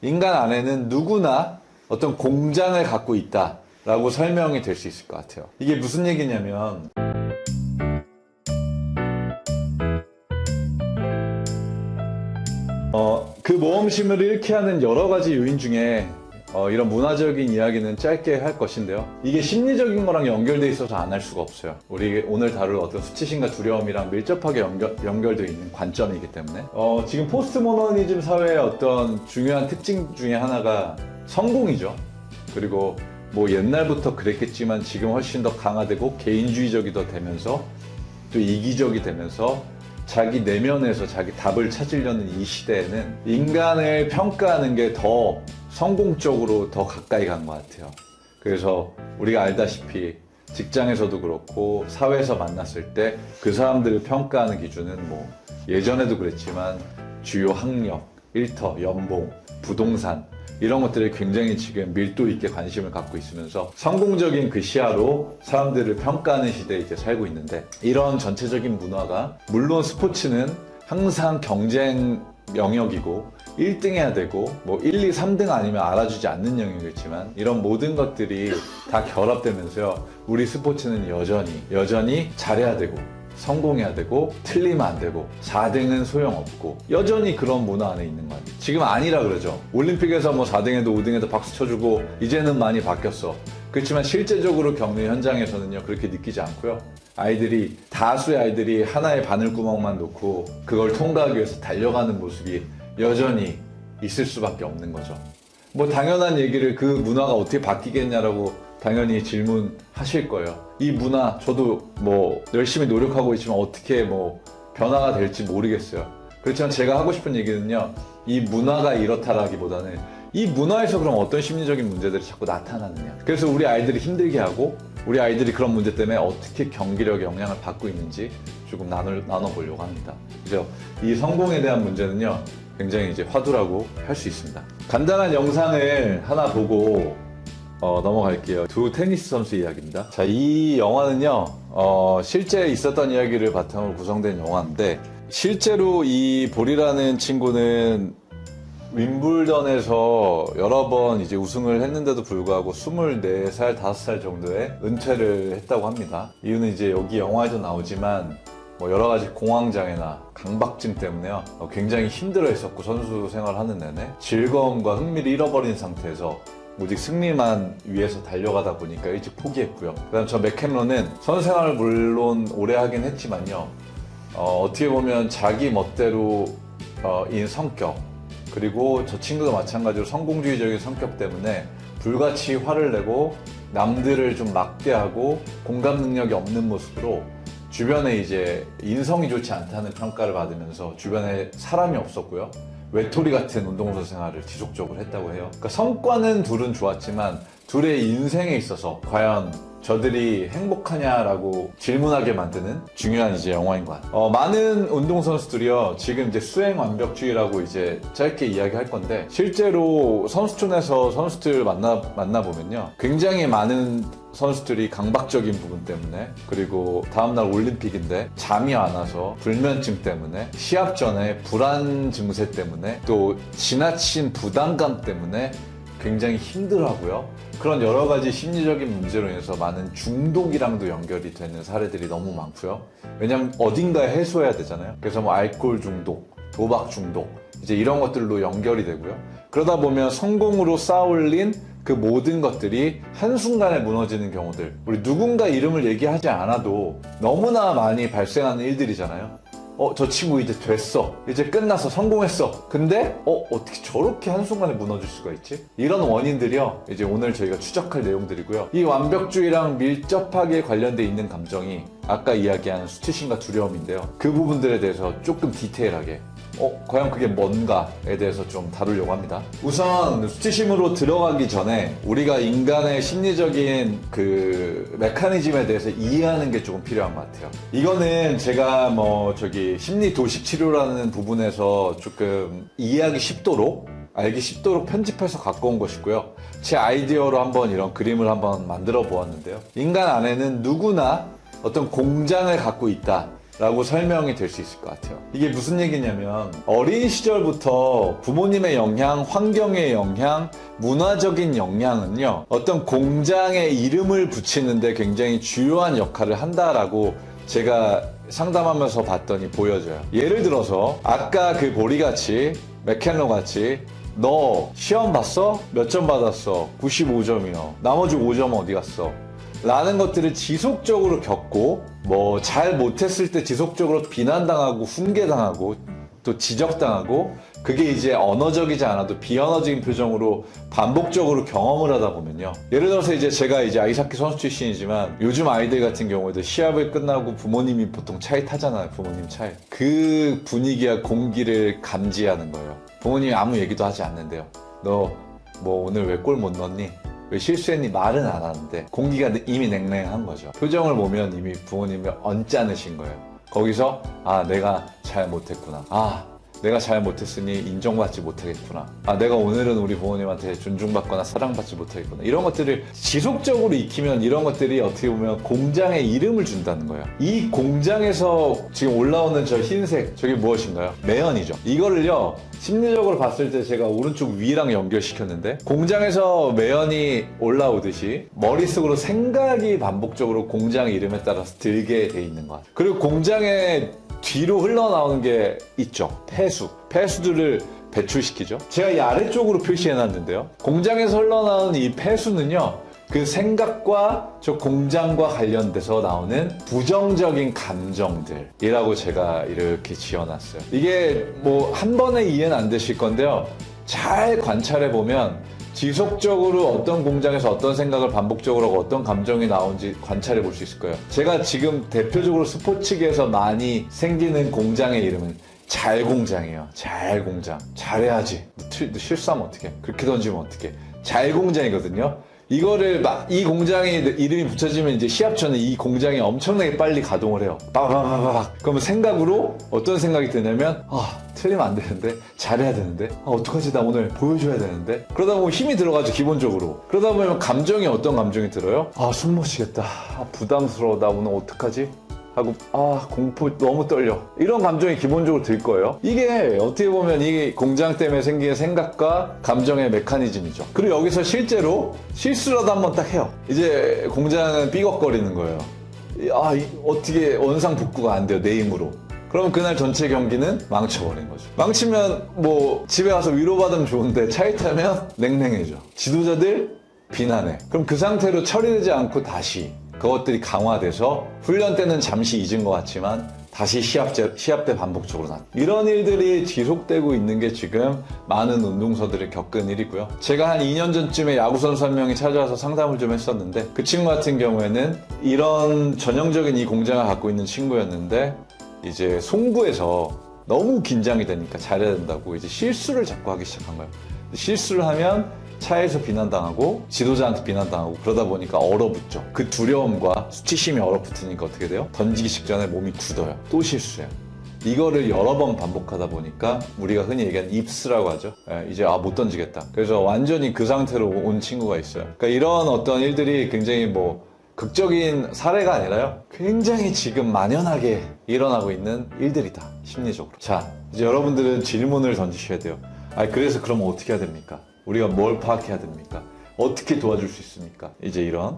인간 안에는 누구나 어떤 공장을 갖고 있다라고 설명이 될 수 있을 것 같아요. 이게 무슨 얘기냐면 그 모험심을 잃게 하는 여러 가지 요인 중에 이런 문화적인 이야기는 짧게 할 것인데요. 이게 심리적인 거랑 연결돼 있어서 안 할 수가 없어요. 우리 오늘 다룰 어떤 수치심과 두려움이랑 밀접하게 연결되어 있는 관점이기 때문에 지금 포스트 모더니즘 사회의 어떤 중요한 특징 중에 하나가 성공이죠. 그리고 뭐 옛날부터 그랬겠지만 지금 훨씬 더 강화되고 개인주의적이 더 되면서 또 이기적이 되면서 자기 내면에서 자기 답을 찾으려는 이 시대에는 인간을 평가하는 게 더 성공적으로 더 가까이 간 것 같아요. 그래서 우리가 알다시피 직장에서도 그렇고 사회에서 만났을 때 그 사람들을 평가하는 기준은 뭐 예전에도 그랬지만 주요 학력, 일터, 연봉, 부동산 이런 것들에 굉장히 지금 밀도 있게 관심을 갖고 있으면서 성공적인 그 시야로 사람들을 평가하는 시대에 이제 살고 있는데, 이런 전체적인 문화가 물론 스포츠는 항상 경쟁 영역이고 1등 해야 되고 뭐 1, 2, 3등 아니면 알아주지 않는 영역이겠지만 이런 모든 것들이 다 결합되면서요, 우리 스포츠는 여전히 잘해야 되고 성공해야 되고 틀리면 안 되고 4등은 소용없고 여전히 그런 문화 안에 있는 것 같아요. 지금 아니라 그러죠. 올림픽에서 뭐 4등에도 5등에도 박수 쳐주고 이제는 많이 바뀌었어. 그렇지만 실제적으로 겪는 현장에서는요, 그렇게 느끼지 않고요. 다수의 아이들이 하나의 바늘구멍만 놓고 그걸 통과하기 위해서 달려가는 모습이 여전히 있을 수밖에 없는 거죠. 뭐 당연한 얘기를, 그 문화가 어떻게 바뀌겠냐라고 당연히 질문하실 거예요. 이 문화, 저도 뭐 열심히 노력하고 있지만 어떻게 뭐 변화가 될지 모르겠어요. 그렇지만 제가 하고 싶은 얘기는요, 이 문화가 이렇다라기보다는 이 문화에서 그럼 어떤 심리적인 문제들이 자꾸 나타나느냐. 그래서 우리 아이들이 힘들게 하고 우리 아이들이 그런 문제 때문에 어떻게 경기력에 영향을 받고 있는지 조금 나눠보려고 합니다. 그래서 이 성공에 대한 문제는요, 굉장히 이제 화두라고 할 수 있습니다. 간단한 영상을 하나 보고 넘어갈게요. 두 테니스 선수 이야기입니다. 자, 이 영화는요, 실제 있었던 이야기를 바탕으로 구성된 영화인데, 실제로 이 볼이라는 친구는 윈블던에서 여러 번 이제 우승을 했는데도 불구하고 24살, 5살 정도에 은퇴를 했다고 합니다. 이유는 이제 여기 영화에도 나오지만 뭐 여러 가지 공황장애나 강박증 때문에요, 굉장히 힘들어 했었고, 선수 생활하는 내내 즐거움과 흥미를 잃어버린 상태에서 오직 승리만 위해서 달려가다 보니까 일찍 포기했고요. 그 다음 저 맥캠런은 선수 생활을 물론 오래 하긴 했지만요, 어떻게 보면 자기 멋대로 인 성격, 그리고 저 친구도 마찬가지로 성공주의적인 성격 때문에 불같이 화를 내고 남들을 좀 막대하고 공감 능력이 없는 모습으로 주변에 이제 인성이 좋지 않다는 평가를 받으면서 주변에 사람이 없었고요. 외톨이 같은 운동선수 생활을 지속적으로 했다고 해요. 그러니까 성과는 둘은 좋았지만 둘의 인생에 있어서 과연 저들이 행복하냐라고 질문하게 만드는 중요한 이제 영화인 것 같아요. 많은 운동선수들이요, 지금 이제 수행 완벽주의라고 이제 짧게 이야기할 건데, 실제로 선수촌에서 선수들 만나보면요, 굉장히 많은 선수들이 강박적인 부분 때문에, 그리고 다음날 올림픽인데 잠이 안 와서 불면증 때문에, 시합 전에 불안 증세 때문에, 또 지나친 부담감 때문에 굉장히 힘들어하고요. 그런 여러 가지 심리적인 문제로 인해서 많은 중독이랑도 연결이 되는 사례들이 너무 많고요. 왜냐면 어딘가에 해소해야 되잖아요. 그래서 뭐 알코올 중독, 도박 중독, 이제 이런 것들로 연결이 되고요. 그러다 보면 성공으로 쌓아올린 그 모든 것들이 한순간에 무너지는 경우들, 우리 누군가 이름을 얘기하지 않아도 너무나 많이 발생하는 일들이잖아요. 저 친구 이제 됐어. 이제 끝났어. 성공했어. 근데 어떻게 저렇게 한순간에 무너질 수가 있지? 이런 원인들이요, 이제 오늘 저희가 추적할 내용들이고요. 이 완벽주의랑 밀접하게 관련돼 있는 감정이 아까 이야기한 수치심과 두려움인데요. 그 부분들에 대해서 조금 디테일하게 과연 그게 뭔가에 대해서 좀 다루려고 합니다. 우선 수치심으로 들어가기 전에 우리가 인간의 심리적인 그 메커니즘에 대해서 이해하는 게 조금 필요한 것 같아요. 이거는 제가 심리 도식 치료라는 부분에서 조금 이해하기 쉽도록, 알기 쉽도록 편집해서 갖고 온 것이고요. 제 아이디어로 한번 이런 그림을 한번 만들어 보았는데요. 인간 안에는 누구나 어떤 공장을 갖고 있다, 라고 설명이 될 수 있을 것 같아요. 이게 무슨 얘기냐면 어린 시절부터 부모님의 영향, 환경의 영향, 문화적인 영향은요 어떤 공장의 이름을 붙이는데 굉장히 주요한 역할을 한다라고 제가 상담하면서 봤더니 보여져요. 예를 들어서 아까 그 보리같이 맥켄로같이 너 시험 봤어? 몇 점 받았어? 95점이요. 나머지 5점 어디 갔어? 라는 것들을 지속적으로 겪고 뭐 잘 못했을 때 지속적으로 비난당하고 훈계당하고 또 지적당하고 그게 이제 언어적이지 않아도 비언어적인 표정으로 반복적으로 경험을 하다 보면요. 예를 들어서 이제 제가 이제 아이스하키 선수 출신이지만 요즘 아이들 같은 경우에도 시합을 끝나고 부모님이 보통 차에 타잖아요. 부모님 차에. 그 분위기와 공기를 감지하는 거예요. 부모님이 아무 얘기도 하지 않는데요. 너 뭐 오늘 왜 골 못 넣었니? 왜 실수했니? 말은 안 하는데 공기가 이미 냉랭한 거죠. 표정을 보면 이미 부모님이 언짢으신 거예요. 거기서 아 내가 잘 못했구나. 아 내가 잘 못했으니 인정받지 못하겠구나. 아 내가 오늘은 우리 부모님한테 존중받거나 사랑받지 못하겠구나. 이런 것들을 지속적으로 익히면 이런 것들이 어떻게 보면 공장에 이름을 준다는 거예요. 이 공장에서 지금 올라오는 저 흰색 저게 무엇인가요? 매연이죠. 이거를요 심리적으로 봤을 때 제가 오른쪽 위랑 연결시켰는데 공장에서 매연이 올라오듯이 머릿속으로 생각이 반복적으로 공장 이름에 따라서 들게 돼 있는 것 같아요. 그리고 공장에 뒤로 흘러나오는 게 있죠. 폐수들을 배출시키죠. 제가 이 아래쪽으로 표시해놨는데요. 공장에서 흘러나오는 이 폐수는요. 그 생각과 저 공장과 관련돼서 나오는 부정적인 감정들이라고 제가 이렇게 지어놨어요. 이게 뭐 한 번에 이해는 안 되실 건데요. 잘 관찰해보면 지속적으로 어떤 공장에서 어떤 생각을 반복적으로 하고 어떤 감정이 나오는지 관찰해 볼 수 있을 거예요. 제가 지금 대표적으로 스포츠계에서 많이 생기는 공장의 이름은 잘 공장이에요. 잘 공장. 잘해야지. 실수하면 어떡해. 그렇게 던지면 어떡해. 잘 공장이거든요. 이거를 이 공장에 이름이 붙여지면 이제 시합 전에 이 공장이 엄청나게 빨리 가동을 해요. 빠바바바박. 그러면 생각으로 어떤 생각이 드냐면 틀리면 안 되는데 잘해야 되는데 어떡하지 나 오늘 보여줘야 되는데 그러다 보면 힘이 들어가죠 기본적으로. 그러다 보면 감정이 어떤 감정이 들어요? 숨 못 쉬겠다. 부담스러워. 나 오늘 어떡하지? 하고 공포 너무 떨려. 이런 감정이 기본적으로 들 거예요. 이게 어떻게 보면 이 공장 때문에 생기는 생각과 감정의 메커니즘이죠. 그리고 여기서 실제로 실수라도 한번 딱 해요. 이제 공장은 삐걱거리는 거예요. 어떻게 원상복구가 안 돼요 내 힘으로. 그럼 그날 전체 경기는 망쳐버린 거죠. 망치면 뭐 집에 가서 위로받으면 좋은데 차에 타면 냉랭해져. 지도자들 비난해. 그럼 그 상태로 처리되지 않고 다시 그것들이 강화돼서 훈련 때는 잠시 잊은 것 같지만 다시 시합 때 반복적으로 나. 이런 일들이 지속되고 있는 게 지금 많은 운동선수들이 겪은 일이고요. 제가 한 2년 전쯤에 야구선수 한 명이 찾아와서 상담을 좀 했었는데 그 친구 같은 경우에는 이런 전형적인 이 공장을 갖고 있는 친구였는데 이제 송구에서 너무 긴장이 되니까 잘해야 된다고 이제 실수를 자꾸 하기 시작한 거예요. 실수를 하면 차에서 비난당하고 지도자한테 비난당하고 그러다 보니까 얼어붙죠. 그 두려움과 수치심이 얼어붙으니까 어떻게 돼요? 던지기 직전에 몸이 굳어요. 또 실수해요. 이거를 여러 번 반복하다 보니까 우리가 흔히 얘기하는 입스라고 하죠. 이제 못 던지겠다. 그래서 완전히 그 상태로 온 친구가 있어요. 그러니까 이런 어떤 일들이 굉장히 뭐 극적인 사례가 아니라요. 굉장히 지금 만연하게 일어나고 있는 일들이다. 심리적으로. 자, 이제 여러분들은 질문을 던지셔야 돼요. 그래서 그러면 어떻게 해야 됩니까? 우리가 뭘 파악해야 됩니까? 어떻게 도와줄 수 있습니까? 이제 이런